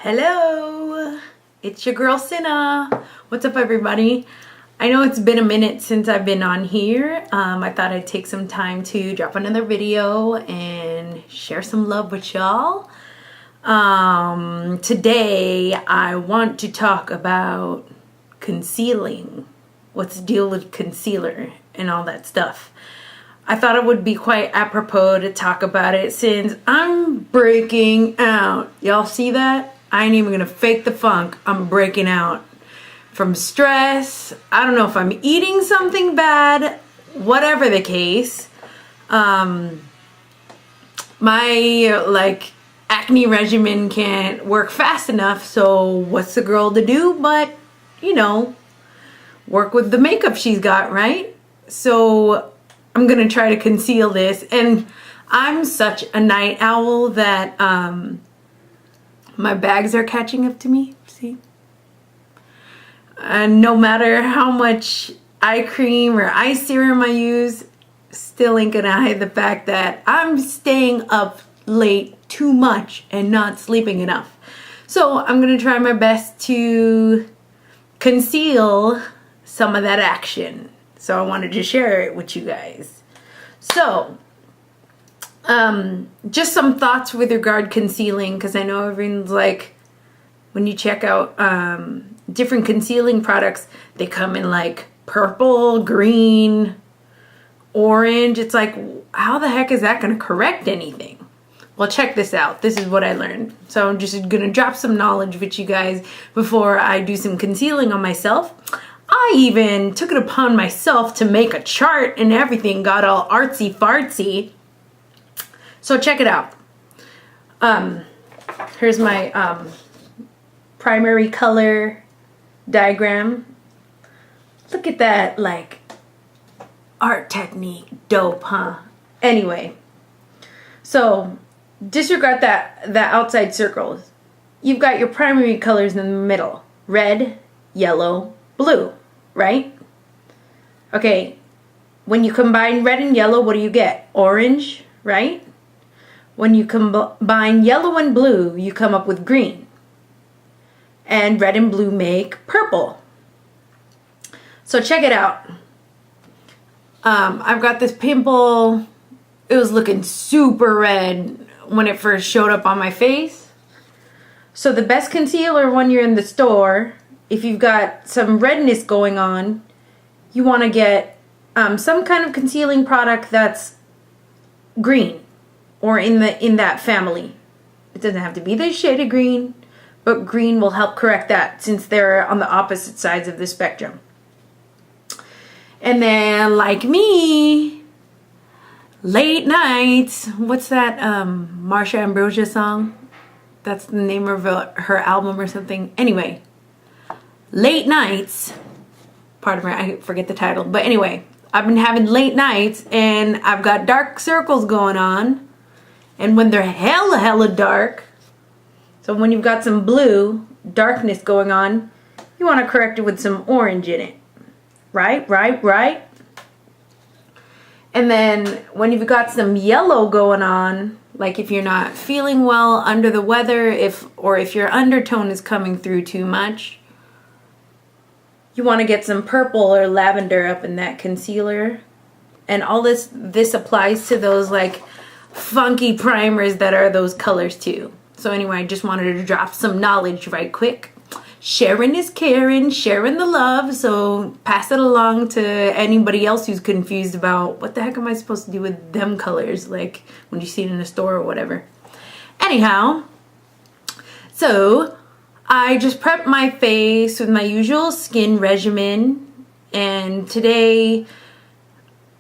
Hello, it's your girl Cinna. What's up, everybody? I know it's been a minute since I've been on here. I thought I'd take some time to drop another video and share some love with y'all. Today I want to talk about concealing. What's the deal with concealer and all that stuff. I thought it would be quite apropos to talk about it since I'm breaking out. Y'all see that? I ain't even gonna fake the funk. I'm breaking out from stress. I don't know if I'm eating something bad, whatever the case. My acne regimen can't work fast enough, so what's the girl to do but, work with the makeup she's got, right? So I'm gonna try to conceal this, and I'm such a night owl that my bags are catching up to me, see? And no matter how much eye cream or eye serum I use, still ain't gonna hide the fact that I'm staying up late too much and not sleeping enough. So I'm gonna try my best to conceal some of that action. So I wanted to share it with you guys. So, just some thoughts with regard concealing, because I know everyone's like, when you check out different concealing products, they come in like purple, green, orange. It's like, how the heck is that going to correct anything? Well, check this out. This is what I learned. So I'm just going to drop some knowledge with you guys before I do some concealing on myself. I even took it upon myself to make a chart and everything, got all artsy fartsy. So check it out. Here's my primary color diagram. Look at that, like, art technique. Dope, huh? Anyway, so disregard that outside circle. You've got your primary colors in the middle. Red, yellow, blue, right? Okay, when you combine red and yellow, what do you get? Orange, right? When you combine yellow and blue, you come up with green. And red and blue make purple. So check it out. I've got this pimple. It was looking super red when it first showed up on my face. So the best concealer when you're in the store, if you've got some redness going on, you want to get some kind of concealing product that's green or in that family. It doesn't have to be the shade of green, but green will help correct that since they're on the opposite sides of the spectrum. And then, like me, late nights, what's that Marsha Ambrosia song? That's the name of her album or something. Anyway, late nights, pardon me, I forget the title, but anyway, I've been having late nights and I've got dark circles going on. And when they're hella dark, so when you've got some blue darkness going on, you want to correct it with some orange in it. Right? And then when you've got some yellow going on, like if you're not feeling well, under the weather, if your undertone is coming through too much, you want to get some purple or lavender up in that concealer. And all this applies to those like funky primers that are those colors too. So anyway, I just wanted to drop some knowledge right quick. Sharing is caring, sharing the love, so pass it along to anybody else who's confused about what the heck am I supposed to do with them colors, like when you see it in a store or whatever. Anyhow, so I just prepped my face with my usual skin regimen, and today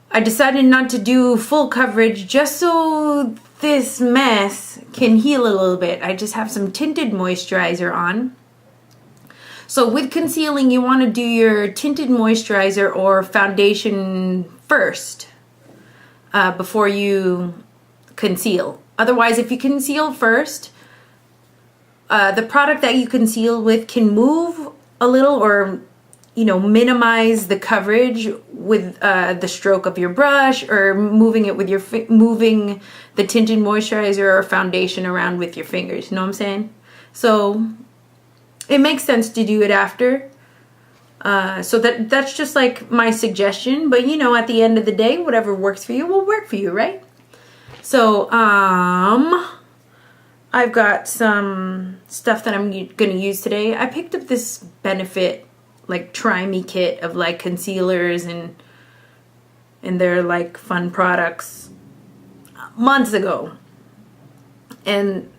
I decided not to do full coverage just so this mess can heal a little bit. I just have some tinted moisturizer on. So with concealing, you want to do your tinted moisturizer or foundation first before you conceal. Otherwise, if you conceal first, the product that you conceal with can move a little, or you know, minimize the coverage with the stroke of your brush, or moving it with your moving the tinted moisturizer or foundation around with your fingers. You know what I'm saying? So it makes sense to do it after. So that's just like my suggestion. But you know, at the end of the day, whatever works for you will work for you, right? So I've got some stuff that I'm gonna use today. I picked up this Benefit like Try Me kit of like concealers and their like fun products months ago, and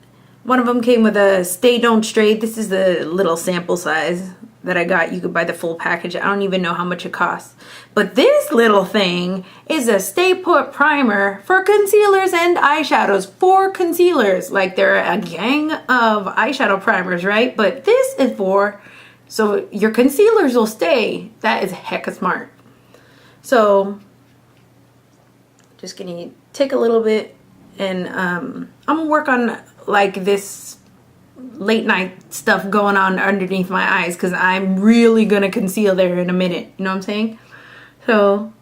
one of them came with a Stay Don't Stray. This is the little sample size that I got. You could buy the full package. I don't even know how much it costs. But this little thing is a Stay Put primer for concealers and eyeshadows. 4 concealers. Like, there are a gang of eyeshadow primers, right? But this is for, so your concealers will stay. That is hecka smart. So, just gonna take a little bit, and I'm gonna work on like this late night stuff going on underneath my eyes, because I'm really gonna conceal there in a minute. You know what I'm saying? So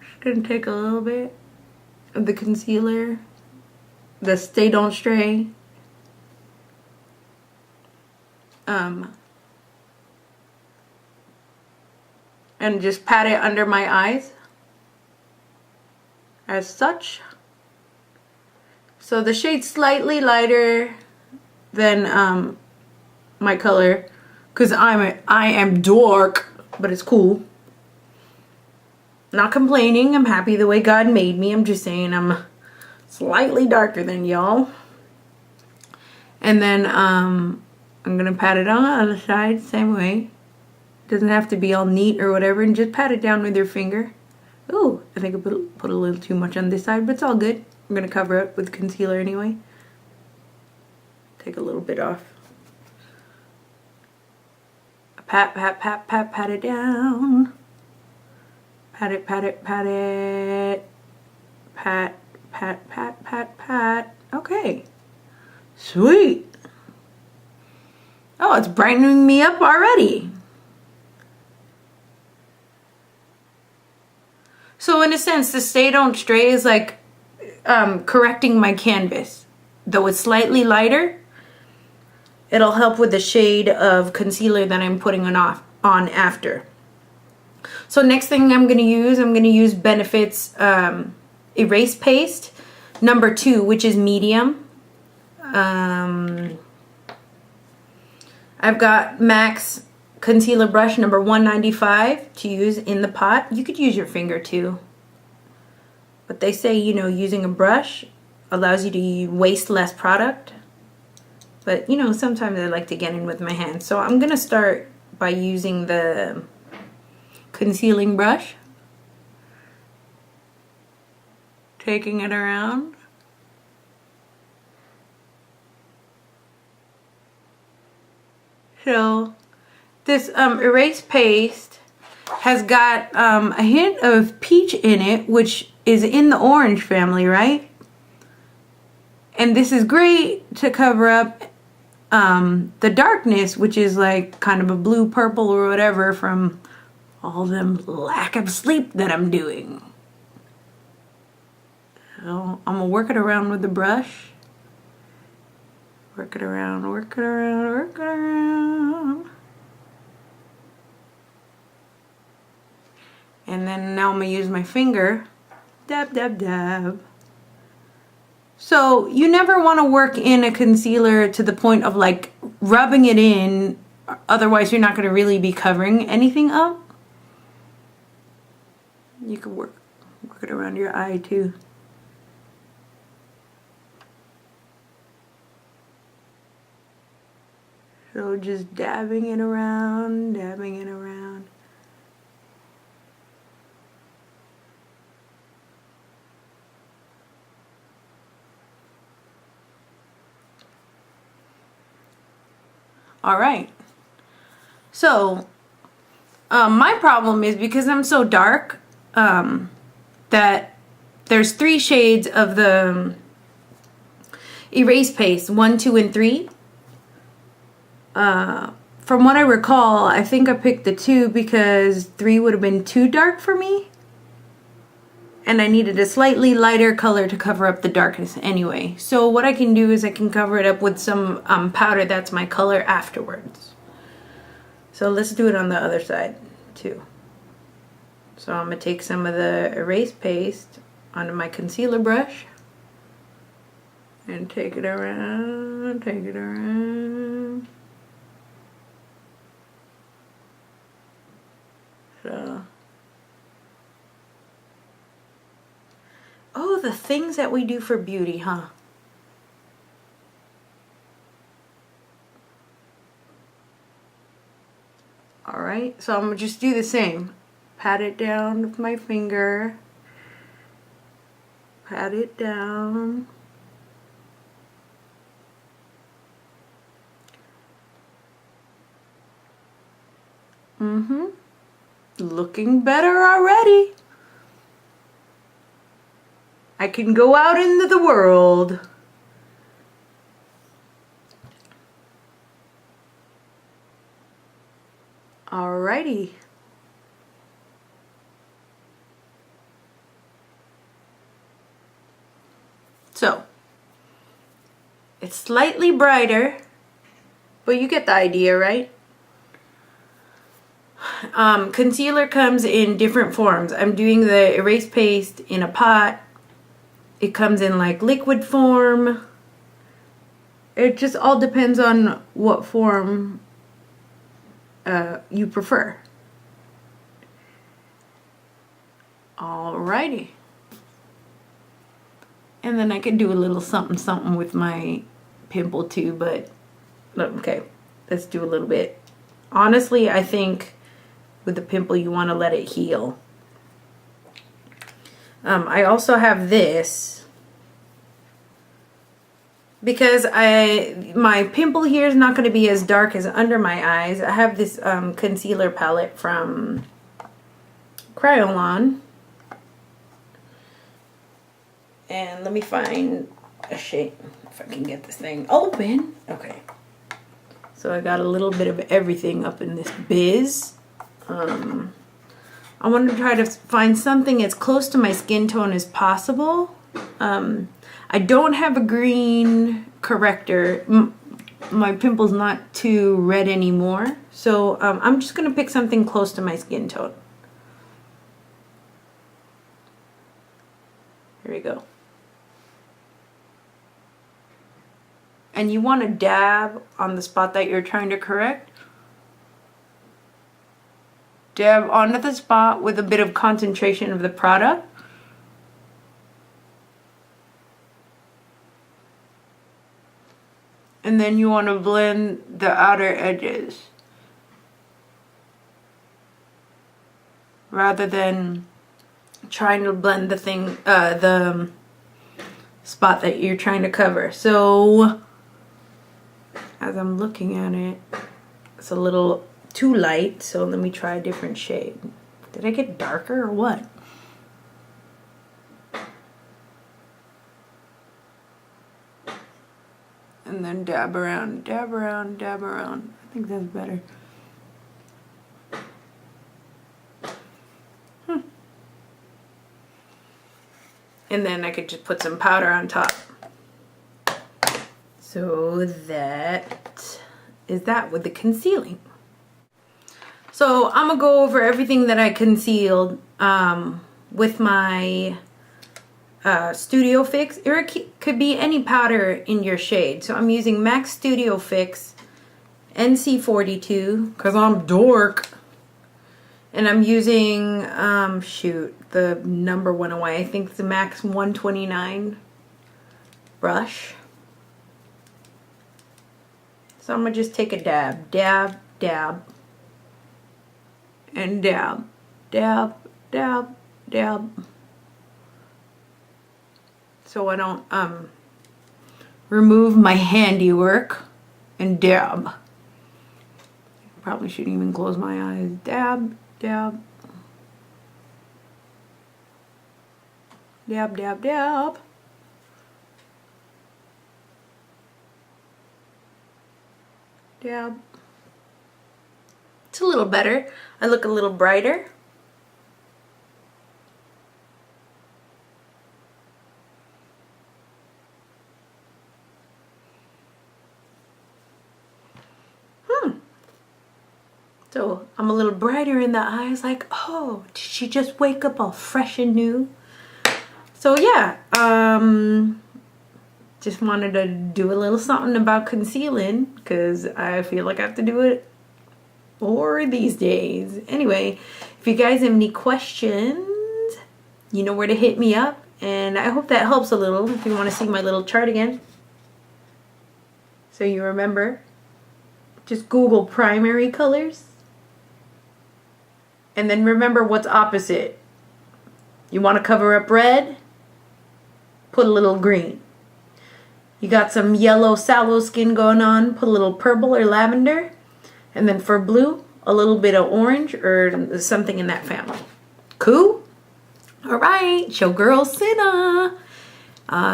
just gonna take a little bit of the concealer, the Stay Don't Stray, and just pat it under my eyes as such. So the shade's slightly lighter than my color, because I am dark, but it's cool. Not complaining. I'm happy the way God made me. I'm just saying I'm slightly darker than y'all. And then I'm gonna pat it on the other side same way. Doesn't have to be all neat or whatever, and just pat it down with your finger. Ooh, I think I put a little too much on this side, but it's all good. I'm gonna cover it with concealer anyway. Take a little bit off. Pat, pat, pat, pat, pat it down. Pat it, pat it, pat it. Pat, pat, pat, pat, pat. Okay. Sweet. Oh, it's brightening me up already. So in a sense, the Stay Don't Stray is like correcting my canvas. Though it's slightly lighter, it'll help with the shade of concealer that I'm putting on after. So next thing I'm going to use Benefit's Erase Paste number 2, which is medium. I've got MAC's concealer brush number 195 to use in the pot. You could use your finger too. But they say, you know, using a brush allows you to waste less product. But, you know, sometimes I like to get in with my hands. So I'm going to start by using the concealing brush. Taking it around. So this Erase Paste has got a hint of peach in it, which is in the orange family, right? And this is great to cover up the darkness, which is like kind of a blue, purple, or whatever from all them lack of sleep that I'm doing. So I'm gonna work it around with the brush. Work it around, work it around, work it around. And then now I'm gonna use my finger. Dab, dab, dab. So you never want to work in a concealer to the point of like rubbing it in, otherwise you're not going to really be covering anything up. You can work it around your eye too. So just dabbing it around, dabbing it around. All right. So my problem is because I'm so dark that there's 3 shades of the Erase Paste, 1, 2, and 3. from what I recall, I think I picked the 2 because 3 would have been too dark for me. And I needed a slightly lighter color to cover up the darkness anyway. So what I can do is I can cover it up with some powder that's my color afterwards. So let's do it on the other side too. So I'm going to take some of the erase paste onto my concealer brush. And take it around, take it around. So. Oh, the things that we do for beauty, huh? Alright, so I'm going to just do the same. Pat it down with my finger. Pat it down. Looking better already. I can go out into the world. Alrighty. So, it's slightly brighter, but you get the idea, right? Concealer comes in different forms. I'm doing the erase paste in a pot. It comes in like liquid form. It just all depends on what form you prefer. Alrighty. And then I could do a little something something with my pimple too, but okay, let's do a little bit. Honestly, I think with the pimple you want to let it heal. I also have this because my pimple here is not going to be as dark as under my eyes. I have this concealer palette from Kryolan. And let me find a shade, if I can get this thing open. Okay. So I got a little bit of everything up in this biz. I want to try to find something as close to my skin tone as possible. I don't have a green corrector. My pimple's not too red anymore. So I'm just going to pick something close to my skin tone. Here we go. And you want to dab on the spot that you're trying to correct. Dab onto the spot with a bit of concentration of the product. And then you want to blend the outer edges. Rather than trying to blend the thing, the spot that you're trying to cover. So, as I'm looking at it, it's a little too light, so let me try a different shade. Did I get darker or what? And then dab around, dab around, dab around. I think that's better. And then I could just put some powder on top. So that is that with the concealing. So I'm gonna go over everything that I concealed with my Studio Fix. It could be any powder in your shade. So I'm using MAC Studio Fix NC42 because I'm dork. And I'm using, the number went away. I think it's the Max 129 brush. So I'm going to just take a dab, dab, dab, and dab, dab, dab, dab. So I don't remove my handiwork, and dab. Probably shouldn't even close my eyes. Dab, dab. Dab, dab, dab. Dab. It's a little better. I look a little brighter. So I'm a little brighter in the eyes, like, oh, did she just wake up all fresh and new? So yeah, just wanted to do a little something about concealing because I feel like I have to do it more these days. Anyway, if you guys have any questions, you know where to hit me up. And I hope that helps a little if you want to see my little chart again. So you remember, just Google primary colors. And then remember what's opposite. You want to cover up red? Put a little green. You got some yellow sallow skin going on? Put a little purple or lavender. And then for blue, a little bit of orange or something in that family. Cool? Alright, showgirl Cinna.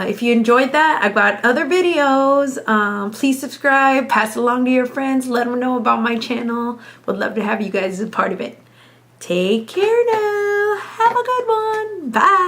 If you enjoyed that, I've got other videos. Please subscribe, pass it along to your friends, let them know about my channel. Would love to have you guys as a part of it. Take care now. Have a good one. Bye.